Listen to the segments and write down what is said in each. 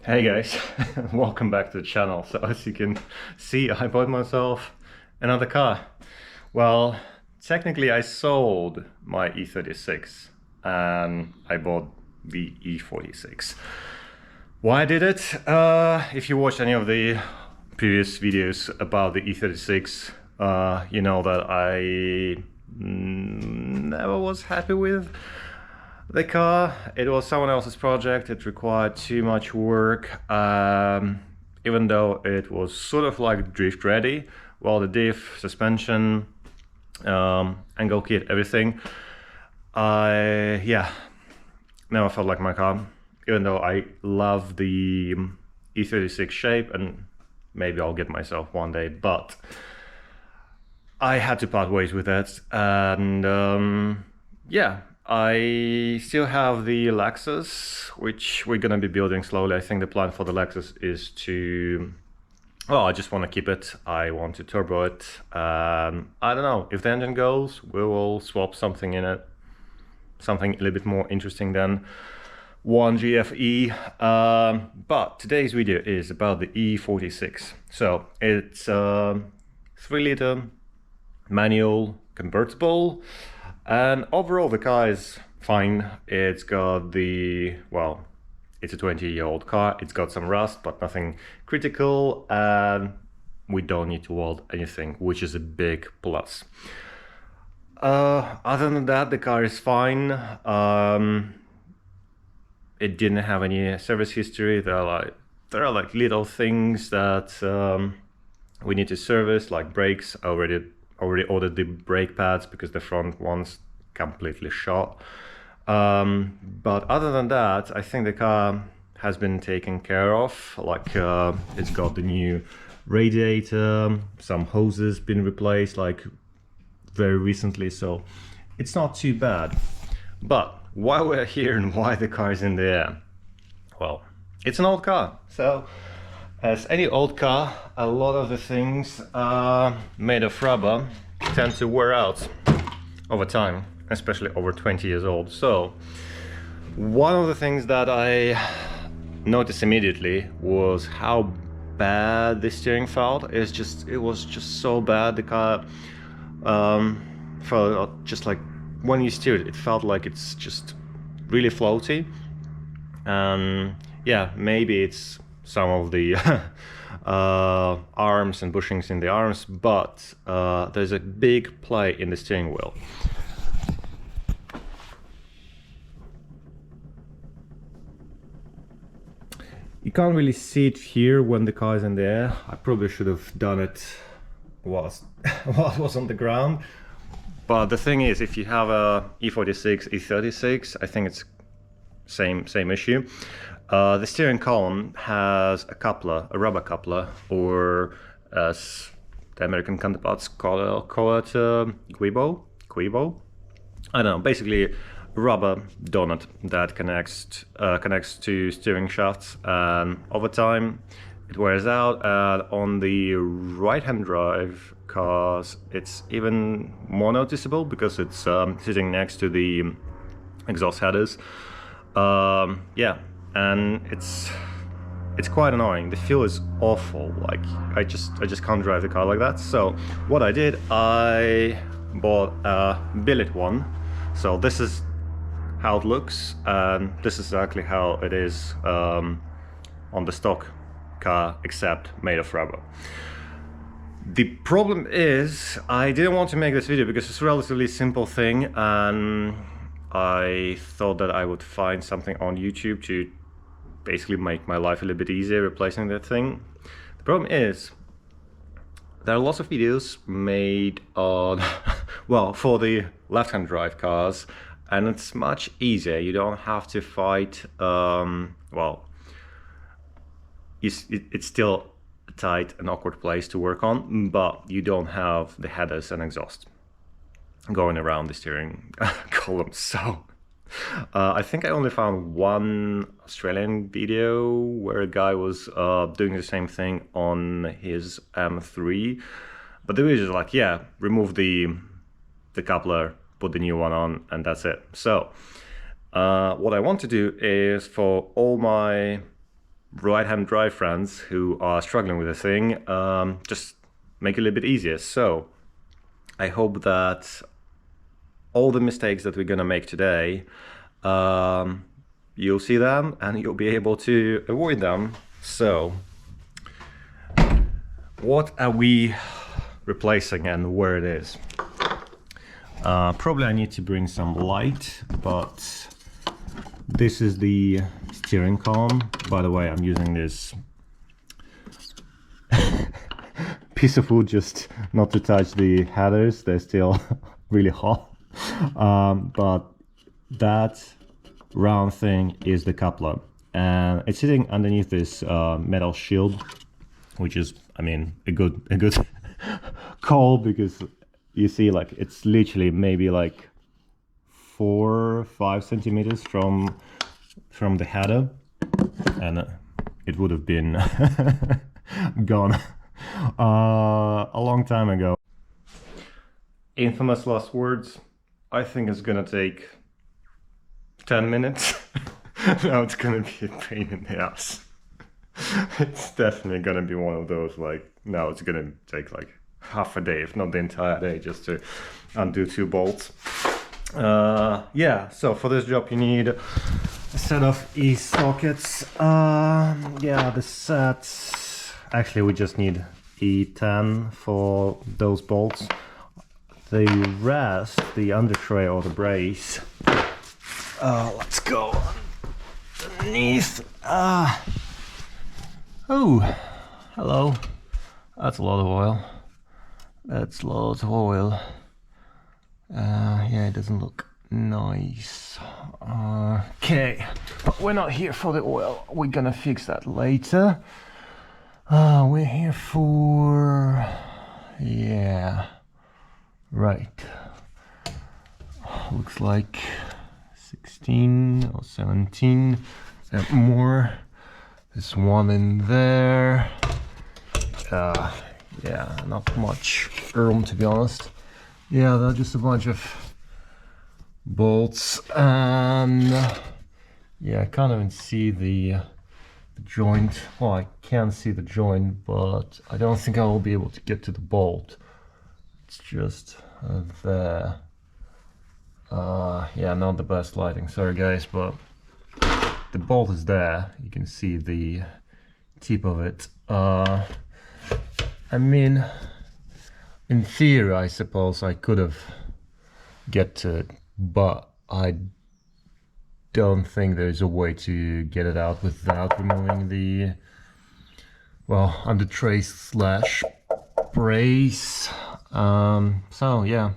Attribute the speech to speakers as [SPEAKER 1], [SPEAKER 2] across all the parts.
[SPEAKER 1] Hey guys, welcome back to the channel. So as you can see, I bought myself another car. Well, technically I sold my E36 and I bought the E46. Why I did it? If you watched any of the previous videos about the E36, you know that I never was happy with the car. It was someone else's project. It required too much work. Even though it was sort of like drift ready, well, the diff, suspension, angle kit, everything, I never felt like my car. Even though I love the E36 shape, and maybe I'll get myself one day, but I had to part ways with it. And yeah, I still have the Lexus, which we're gonna be building slowly. I think the plan for the Lexus is to, well, I just want to keep it. I want to turbo it. I don't know, if the engine goes, we will swap something in it. Something a little bit more interesting than one GFE. But today's video is about the E46. So it's a 3-liter manual convertible. And overall, the car is fine. It's got the, well, it's a 20-year-old car. It's got some rust, but nothing critical. And we don't need to weld anything, which is a big plus. Other than that, the car is fine. It didn't have any service history. There are like little things that we need to service, like brakes. I already ordered the brake pads because the front one's completely shot. But other than that, I think the car has been taken care of. Like it's got the new radiator, some hoses been replaced like very recently, so it's not too bad. But why we're here and why the car is in the air? Well, it's an old car, so as any old car, a lot of the things made of rubber tend to wear out over time, especially over 20 years old. So one of the things that I noticed immediately was how bad the steering felt. It was just so bad. The car felt just like when you steer it, it felt like it's just really floaty. Yeah, maybe it's some of the arms and bushings in the arms, but there's a big play in the steering wheel. You can't really see it here when the car is in the air. I probably should have done it while it was on the ground. But the thing is, if you have a E46, E36, I think it's same issue. The steering column has a coupler, a rubber coupler, or as the American counterparts call it Giubo. I don't know, basically a rubber donut that connects to steering shafts, and over time it wears out. And on the right-hand drive cars, it's even more noticeable because it's sitting next to the exhaust headers. Yeah, and it's quite annoying. The feel is awful. Like I just can't drive the car like that. So what I did, I bought a billet one. So this is how it looks, and this is exactly how it is on the stock car, except made of rubber. The problem is, I didn't want to make this video because it's a relatively simple thing, and I thought that I would find something on YouTube to basically make my life a little bit easier replacing that thing. The problem is, there are lots of videos made on, well, for the left-hand drive cars, and it's much easier. You don't have to fight, well, it's still a tight and awkward place to work on, but you don't have the headers and exhaust going around the steering column. So I think I only found one Australian video where a guy was doing the same thing on his M3, but the video is like, yeah, remove the coupler, put the new one on, and that's it. So what I want to do is, for all my right-hand drive friends who are struggling with the thing, just make it a little bit easier. So I hope that all the mistakes that we're gonna make today, you'll see them and you'll be able to avoid them. So what are we replacing and where it is? Probably I need to bring some light, but this is the steering column. By the way, I'm using this piece of wood just not to touch the headers. They're still really hot. But that round thing is the coupler, and it's sitting underneath this metal shield, which is, I mean, a good call, because you see, like, it's literally maybe like 4 or 5 centimeters from the header, and it would have been gone a long time ago. Infamous last words. I think it's gonna take 10 minutes. Now it's gonna be a pain in the ass. It's definitely gonna be one of those, like, now it's gonna take like half a day, if not the entire day, just to undo 2 bolts. Yeah, so for this job you need a set of E-sockets. Yeah, the sets, actually we just need E10 for those bolts. The rest, the undertray or the brace, let's go underneath. Oh, hello. That's a lot of oil. That's lots of oil. Yeah, it doesn't look nice. Okay, but we're not here for the oil. We're gonna fix that later. We're here for... yeah. Right. Looks like 16 or 17. And more. There's one in there. Yeah, not much room, to be honest. Yeah, they're just a bunch of bolts, and yeah, I can't even see the joint. Well, I can see the joint, but I don't think I will be able to get to the bolt. It's just there. Yeah, not the best lighting, sorry guys, but the bolt is there. You can see the tip of it. I mean, in theory, I suppose I could have get to it, but I don't think there's a way to get it out without removing the, well, under tray slash brace. So yeah,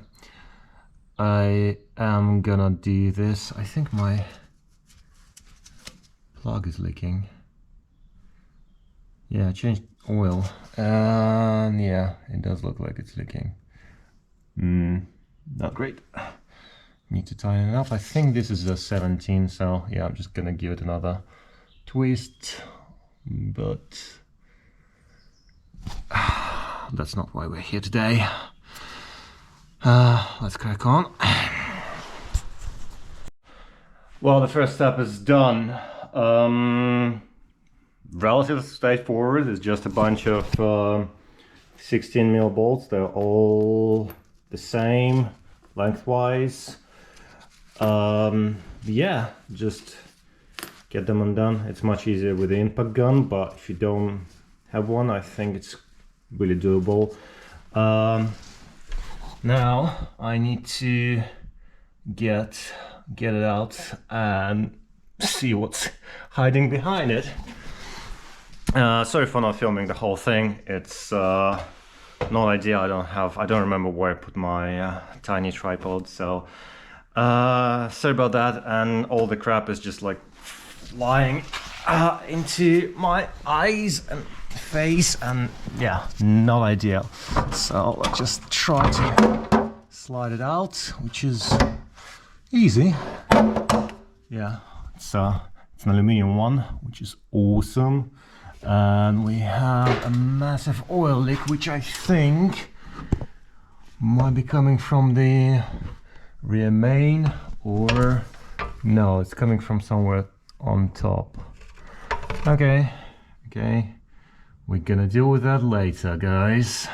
[SPEAKER 1] I am gonna do this. I think my plug is leaking. Yeah, I changed oil, and yeah, it does look like it's leaking. Not great. Need to tighten it up. I think this is a 17, so yeah, I'm just gonna give it another twist, but that's not why we're here today. Let's crack on. Well, the first step is done. Relatively straightforward. It's just a bunch of 16mm bolts. They're all the same lengthwise. Yeah, just get them undone. It's much easier with the impact gun, but if you don't have one, I think it's really doable. Now I need to get it out and see what's hiding behind it. Sorry for not filming the whole thing. It's not ideal. I don't remember where I put my tiny tripod, so sorry about that. And all the crap is just like flying into my eyes and face, and yeah, not ideal. So let's just try to slide it out, which is easy. Yeah, it's an aluminium one, which is awesome. And we have a massive oil leak, which I think might be coming from the rear main, or no, it's coming from somewhere on top. Okay, Okay, we're gonna deal with that later, guys.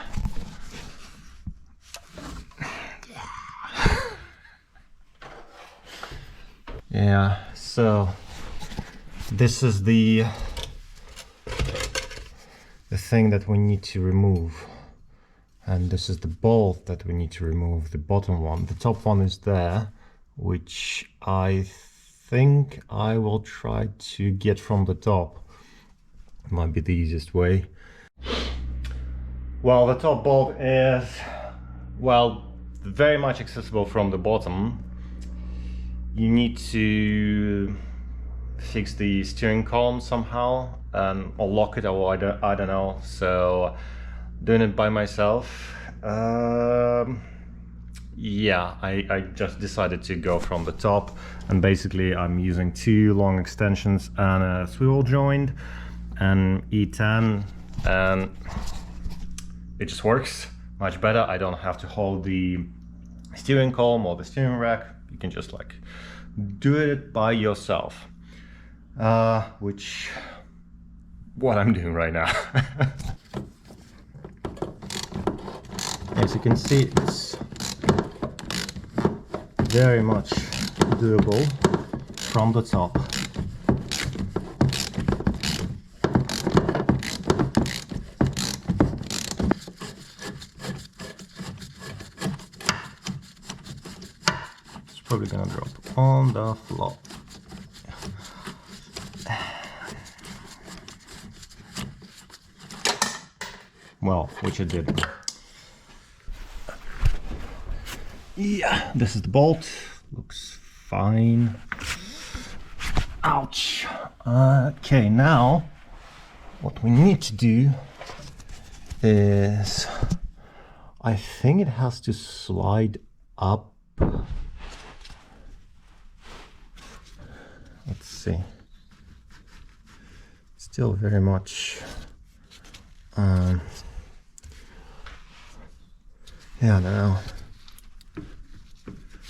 [SPEAKER 1] Yeah, so this is the thing that we need to remove, and this is the bolt that we need to remove, the bottom one. The top one is there, which I think I will try to get from the top. Might be the easiest way. Well, the top bolt is, well, very much accessible from the bottom. You need to fix the steering column somehow or lock it, or I don't know. So doing it by myself. Yeah, I just decided to go from the top, and basically I'm using 2 long extensions and a swivel joint and E10, and it just works much better. I don't have to hold the steering column or the steering rack. You can just like do it by yourself, which what I'm doing right now. As you can see, it's very much doable from the top. It's probably gonna drop on the floor. Well, which it didn't. Yeah, this is the bolt. Looks fine. Ouch. Okay, now what we need to do is, I think it has to slide up. Let's see. Still very much yeah, I don't know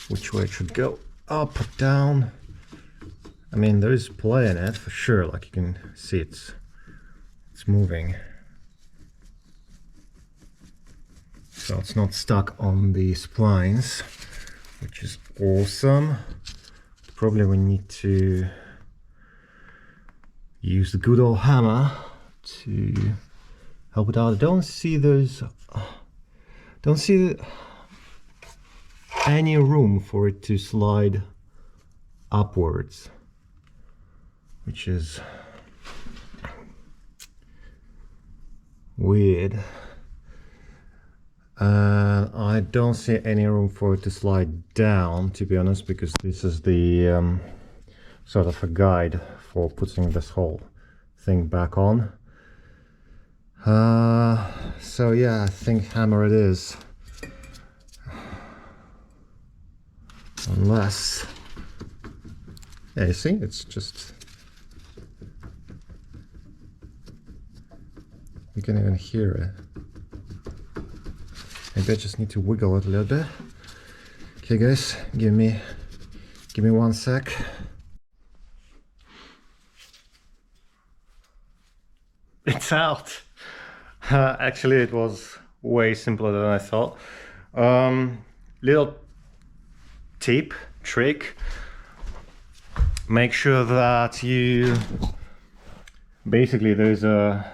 [SPEAKER 1] which way it should go, up or down. I mean, there is play in it for sure, like you can see it's moving, so it's not stuck on the splines, which is awesome. Probably we need to use the good old hammer to help it out. I don't see any room for it to slide upwards, which is weird. I don't see any room for it to slide down, to be honest, because this is the sort of a guide for putting this whole thing back on. So yeah, I think hammer it is. Unless, yeah, you see, it's just, you can even hear it. Maybe I just need to wiggle it a little bit. Okay guys, give me 1 sec. It's out. Actually, it was way simpler than I thought. Little tip, trick. Make sure that you, basically there's a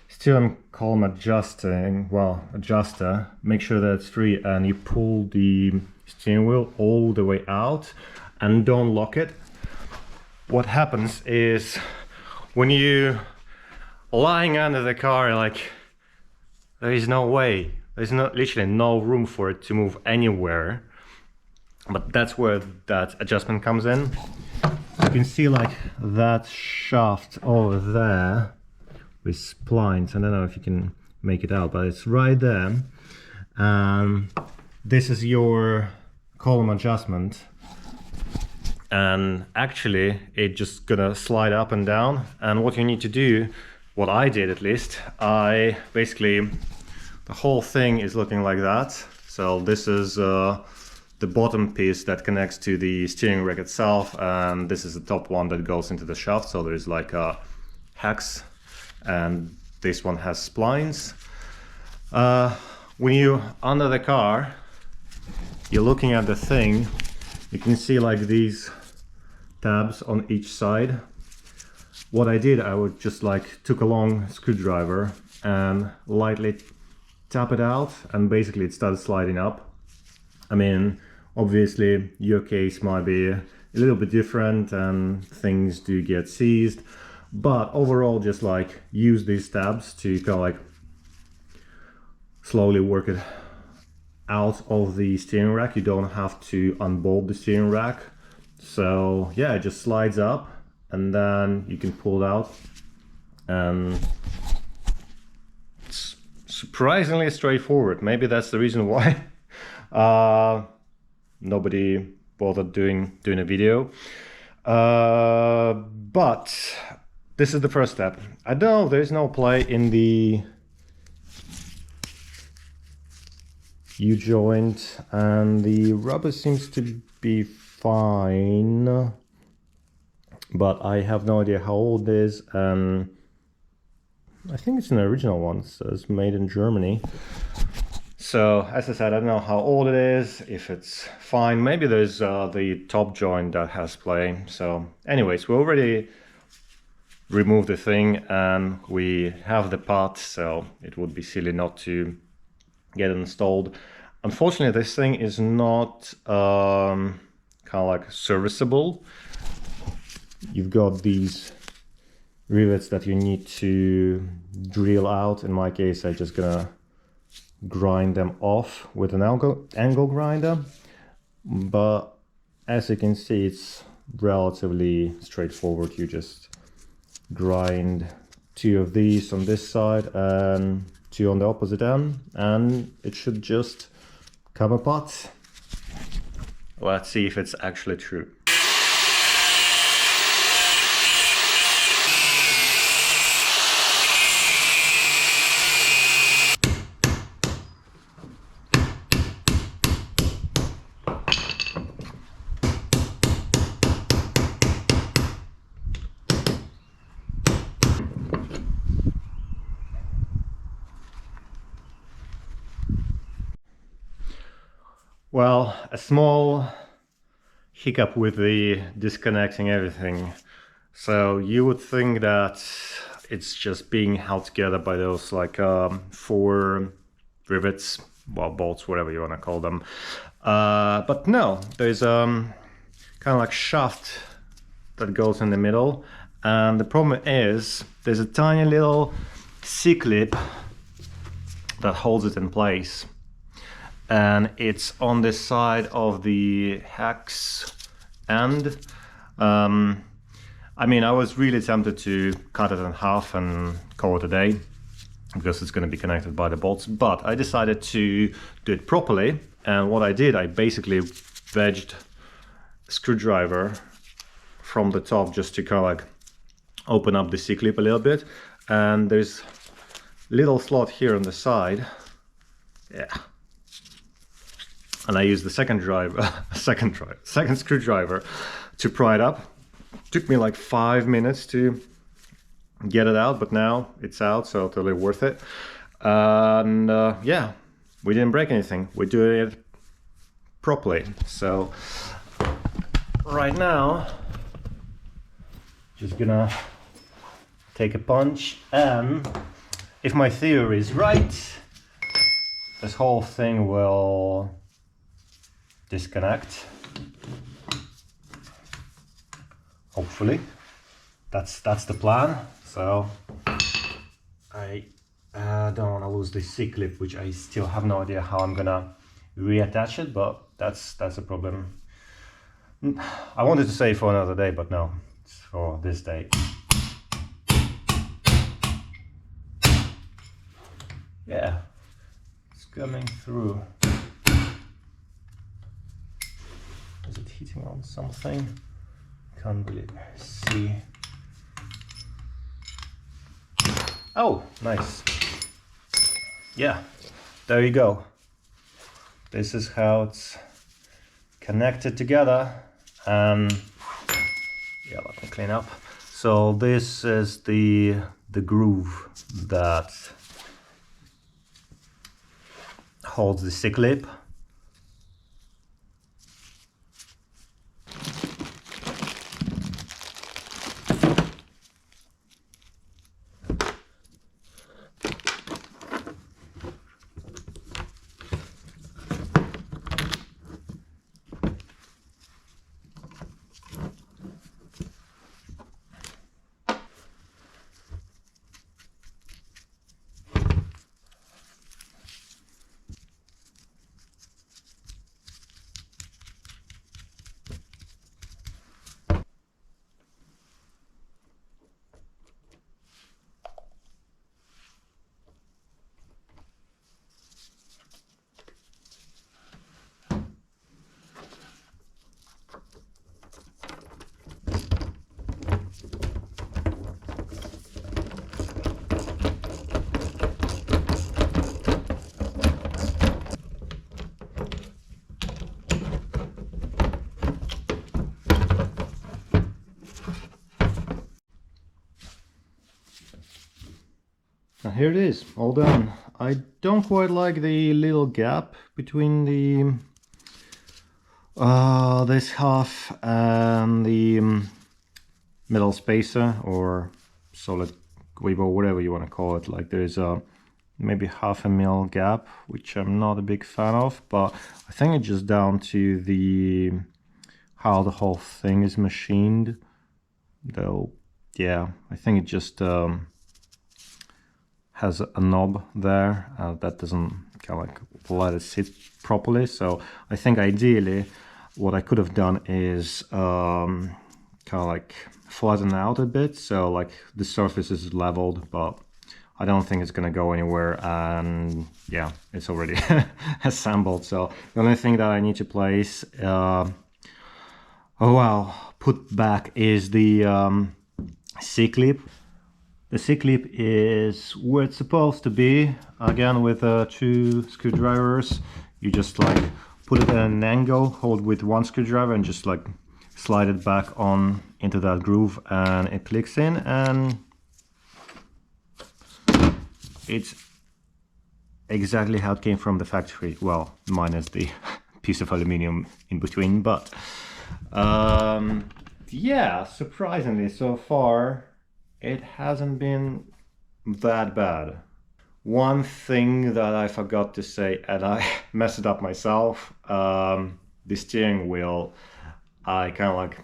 [SPEAKER 1] steering column adjuster. Make sure that it's free, and you pull the steering wheel all the way out and don't lock it. What happens is, when you lying under the car, like, there is no way, there's literally no room for it to move anywhere. But that's where that adjustment comes in. You can see like that shaft over there with splines. I don't know if you can make it out, but it's right there. This is your column adjustment. And actually, it's just gonna slide up and down. And what you need to do, what I did at least, I basically, the whole thing is looking like that. So this is the bottom piece that connects to the steering rack itself, and this is the top one that goes into the shaft. So there's like a hex and this one has splines. When you're under the car, you're looking at the thing, you can see like these tabs on each side. What I did, I would just like took a long screwdriver and lightly tap it out, and basically it started sliding up. I mean, obviously your case might be a little bit different and things do get seized, but overall just like use these tabs to kind of like slowly work it out of the steering rack. You don't have to unbolt the steering rack. So yeah, it just slides up and then you can pull it out, and it's surprisingly straightforward. Maybe that's the reason why nobody bothered doing a video. But this is the first step. I know there's no play in the U-joint and the rubber seems to be fine, but I have no idea how old it is, and I think it's an original one, so it's made in Germany. So as I said, I don't know how old it is, if it's fine. Maybe there's the top joint that has play. So anyways, we already removed the thing and we have the part, so it would be silly not to get it installed. Unfortunately, this thing is not kind of like serviceable. You've got these rivets that you need to drill out. In my case, I'm just gonna grind them off with an angle grinder, but as you can see, it's relatively straightforward. You just grind 2 of these on this side and 2 on the opposite end, and it should just come apart. Let's see if it's actually true. Well, a small hiccup with the disconnecting everything. So you would think that it's just being held together by those like 4 rivets, well, bolts, whatever you want to call them. But no, there's kind of like shaft that goes in the middle, and the problem is there's a tiny little C-clip that holds it in place, and it's on the side of the hex end. I mean, I was really tempted to cut it in half and call it a day, because it's going to be connected by the bolts, but I decided to do it properly. And what I did, I basically wedged a screwdriver from the top just to kind of like open up the C-clip a little bit, and there's a little slot here on the side. Yeah. And I used the second screwdriver to pry it up. Took me like 5 minutes to get it out, but now it's out, so totally worth it. And yeah, we didn't break anything. We're doing it properly. So right now, just gonna take a punch, and if my theory is right, this whole thing will disconnect. Hopefully, that's the plan. So I don't want to lose the C-clip, which I still have no idea how I'm gonna reattach it, but that's a problem. I wanted to say for another day, but no, it's for this day. Yeah, it's coming through. Is it hitting on something? Can't really see. Oh, nice. Yeah, there you go. This is how it's connected together. And yeah, let me clean up. So this is the groove that holds the C-clip. And here it is, all done. I don't quite like the little gap between the this half and the middle spacer, or solid Giubo, whatever you want to call it. Like there's a maybe half a mil gap, which I'm not a big fan of, but I think it's just down to the how the whole thing is machined. Though, yeah, I think it just has a knob there that doesn't kind of like let it sit properly. So I think ideally what I could have done is kind of like flatten out a bit, so like the surface is leveled, but I don't think it's gonna go anywhere, and yeah, it's already assembled. So the only thing that I need to place put back is the C-clip. The C-clip is where it's supposed to be. Again, with 2 screwdrivers, you just like put it at an angle, hold with 1 screwdriver, and just like slide it back on into that groove, and it clicks in, and it's exactly how it came from the factory. Well, minus the piece of aluminum in between, but yeah, surprisingly so far it hasn't been that bad. One thing that I forgot to say, and I messed it up myself, the steering wheel, I kind of like,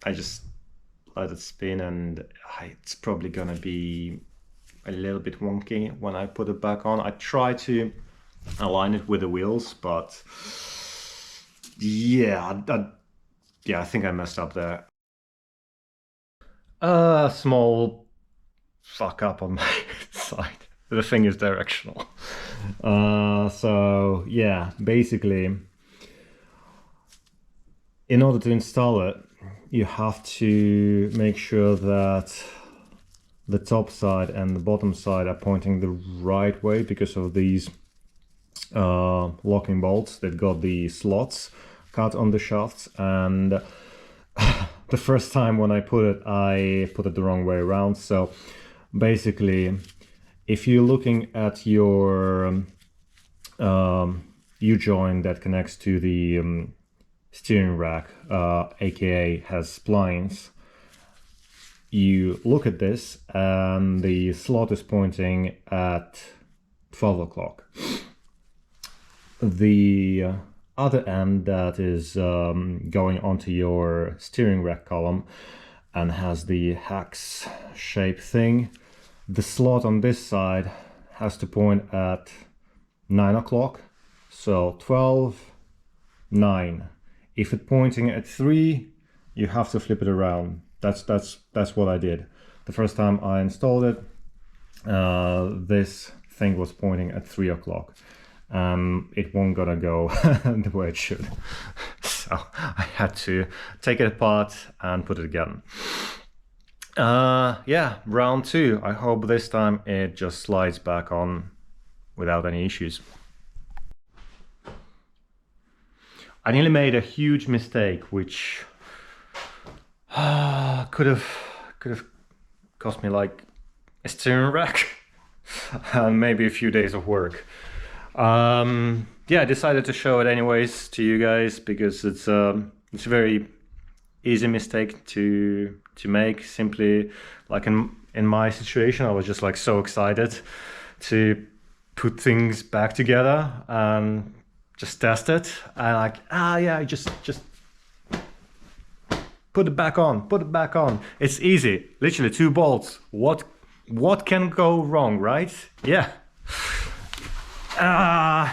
[SPEAKER 1] I just let it spin, and it's probably gonna be a little bit wonky when I put it back on. I try to align it with the wheels, but yeah, I think I messed up there. A small fuck up on my side. The thing is directional. So yeah, basically, in order to install it, you have to make sure that the top side and the bottom side are pointing the right way because of these locking bolts. They've got the slots cut on the shafts, and the first time when I put it the wrong way around. So basically, if you're looking at your U-joint that connects to the steering rack, aka has splines, you look at this and the slot is pointing at 12 o'clock. The other end that is going onto your steering rack column and has the hex shape thing, the slot on this side has to point at 9 o'clock. So 12, 9. If it's pointing at 3, you have to flip it around. That's what I did. The first time I installed it, this thing was pointing at 3 o'clock. It won't gonna go the way it should. So I had to take it apart and put it again. Yeah, round 2. I hope this time it just slides back on without any issues. I nearly made a huge mistake, which could could have cost me like a steering rack and maybe a few days of work. Yeah, I decided to show it anyways to you guys because it's a very easy mistake to make. Simply, like in my situation, I was just like so excited to put things back together and just test it, and like, yeah, just put it back on. It's easy, literally 2 bolts. What can go wrong, right? Yeah.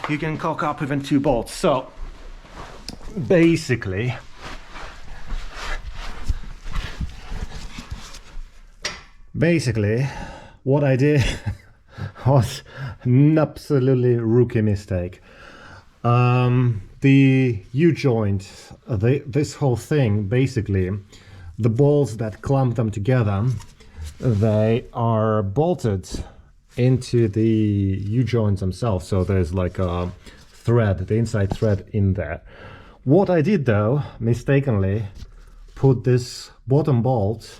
[SPEAKER 1] You can cock up even 2 bolts. So basically, what I did was an absolutely rookie mistake. The U-joint, this whole thing, basically, the bolts that clamp them together, they are bolted into the U-joints themselves. So there's like a thread, the inside thread in there. What I did though, mistakenly, put this bottom bolt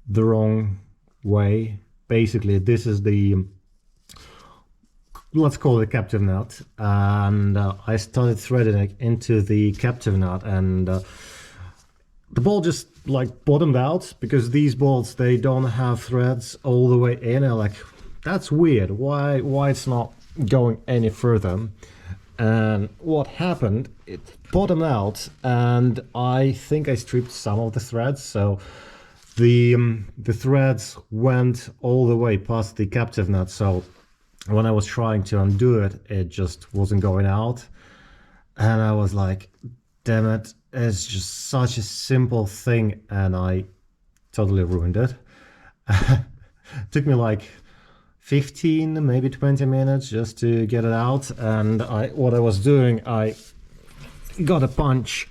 [SPEAKER 1] the wrong way. Basically, this is the, let's call it captive nut, and I started threading it into the captive nut, and the bolt just like bottomed out because these bolts, they don't have threads all the way in. I'm like, that's weird, why it's not going any further. And what happened, it bottomed out, and I think I stripped some of the threads, so the threads went all the way past the captive nut. So when I was trying to undo it, it just wasn't going out, and I was like, damn it, it's just such a simple thing, and I totally ruined it. Took me like 15, maybe 20 minutes just to get it out. And what I was doing, I got a punch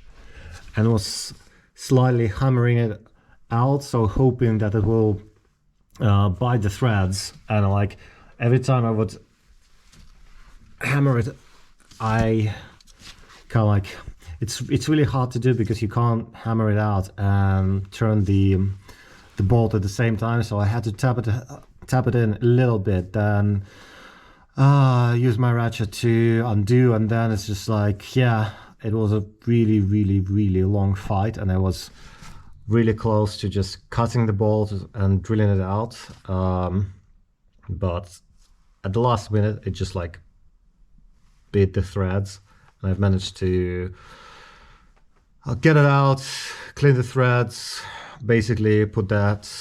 [SPEAKER 1] and was slightly hammering it out, so hoping that it will bite the threads. And like every time I would hammer it, I kind of like, it's really hard to do because you can't hammer it out and turn the bolt at the same time. So I had to tap it in a little bit, then use my ratchet to undo, and then it's just like, yeah, it was a really long fight, and I was really close to just cutting the bolt and drilling it out, but at the last minute it just like bit the threads, and I've managed to get it out, clean the threads, basically put that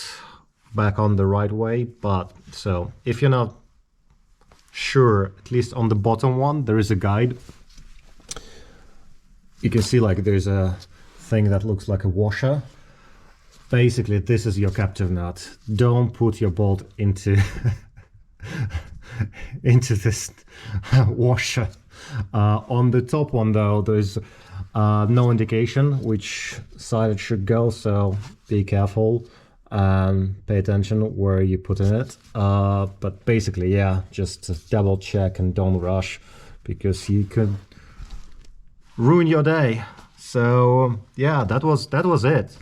[SPEAKER 1] back on the right way. But so if you're not sure, at least on the bottom one there is a guide. You can see like there's a thing that looks like a washer. Basically this is your captive nut. Don't put your bolt into into this washer. On the top one though, there's no indication which side it should go, so be careful and pay attention where you put in it. But basically, yeah, just double check and don't rush, because you could ruin your day. So yeah, that was it.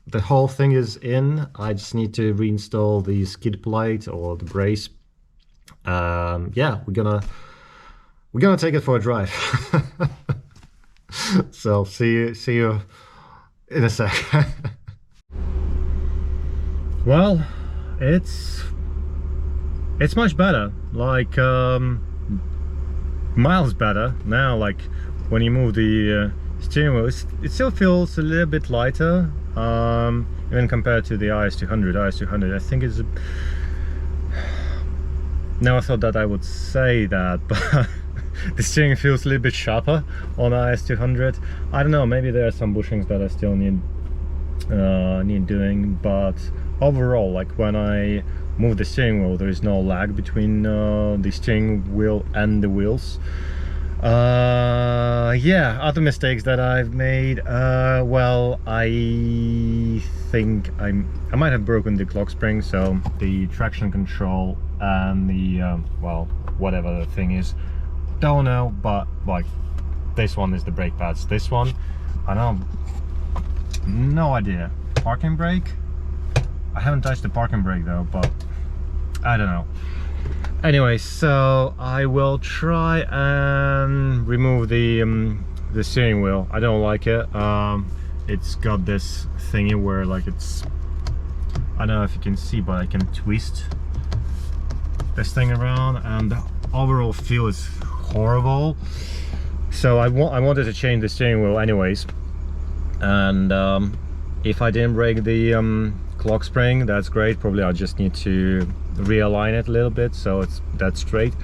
[SPEAKER 1] The whole thing is in. I just need to reinstall the skid plate or the brace. Yeah, we're gonna take it for a drive. So see you in a sec. Well, it's much better, like miles better now. Like when you move the steering wheel, it still feels a little bit lighter, even compared to the IS200. I think it's never thought that I would say that, but the steering feels a little bit sharper on IS200. I don't know, maybe there are some bushings that I still need doing, but overall, like when I move the steering wheel, there is no lag between the steering wheel and the wheels. Yeah, other mistakes that I've made, well, I think I might have broken the clock spring, so the traction control and the well, whatever the thing is, don't know, but like this one is the brake pads. This one, I know, no idea. parking brake. I haven't touched the parking brake though, but I don't know. Anyway, so I will try and remove the steering wheel. I don't like it. It's got this thingy where like it's, I don't know if you can see, but I can twist this thing around, and the overall feel is horrible. So I wanted to change the steering wheel anyways, and if I didn't break the clock spring, that's great. Probably I just need to realign it a little bit so that's straight.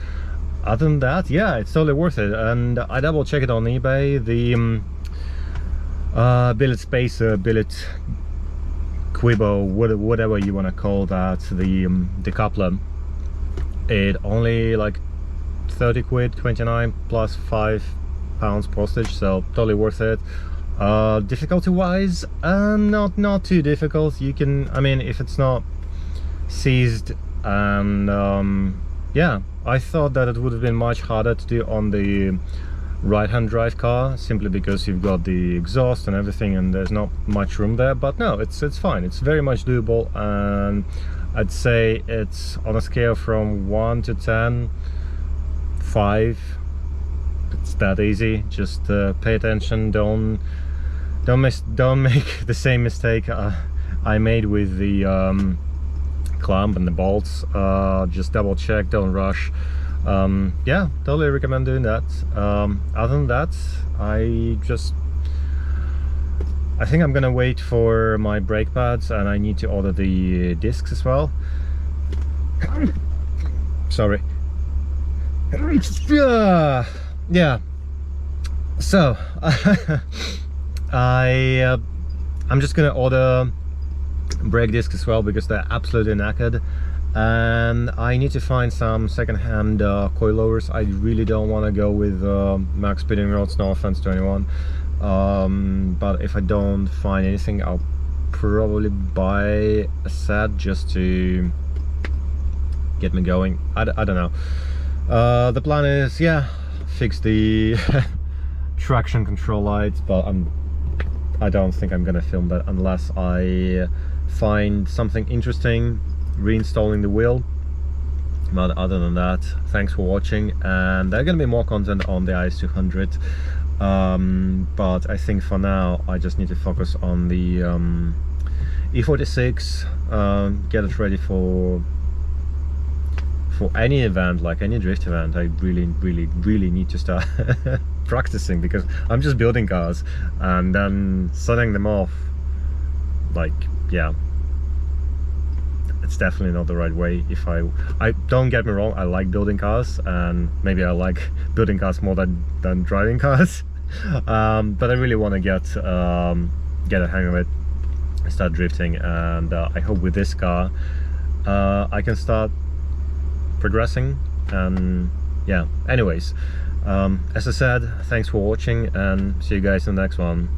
[SPEAKER 1] Other than that, yeah, it's totally worth it. And I double checked it on eBay. The billet spacer, billet Giubo, whatever you want to call that, the coupler, it only like 30 quid, 29 plus £5 postage, so totally worth it. Difficulty wise, not too difficult. You can, I mean, if it's not seized, and yeah, I thought that it would have been much harder to do on the right-hand drive car, simply because you've got the exhaust and everything and there's not much room there. But no, it's fine. It's very much doable, and I'd say it's on a scale from 1 to 10, 5. It's that easy. Just pay attention. Don't make the same mistake I made with the clamp and the bolts. Just double check, don't rush. Yeah, totally recommend doing that. Other than that, I think I'm gonna wait for my brake pads, and I need to order the discs as well. Sorry. Yeah, so I'm just gonna order brake discs as well, because they're absolutely knackered, and I need to find some second-hand coilovers. I really don't want to go with max spinning rods, no offense to anyone, but if I don't find anything, I'll probably buy a set just to get me going. I don't know. The plan is, yeah, fix the traction control lights, but I don't think I'm gonna film that unless I find something interesting reinstalling the wheel. But other than that, thanks for watching, and there's gonna be more content on the IS200, but I think for now I just need to focus on the E46, get it ready for any event, like any drift event. I really need to start practicing, because I'm just building cars and then setting them off, like, yeah, it's definitely not the right way. If I don't get me wrong, I like building cars, and maybe I like building cars more than driving cars, but I really want to get a hang of it, start drifting, and I hope with this car I can start progressing. And yeah, anyways, as I said, thanks for watching, and see you guys in the next one.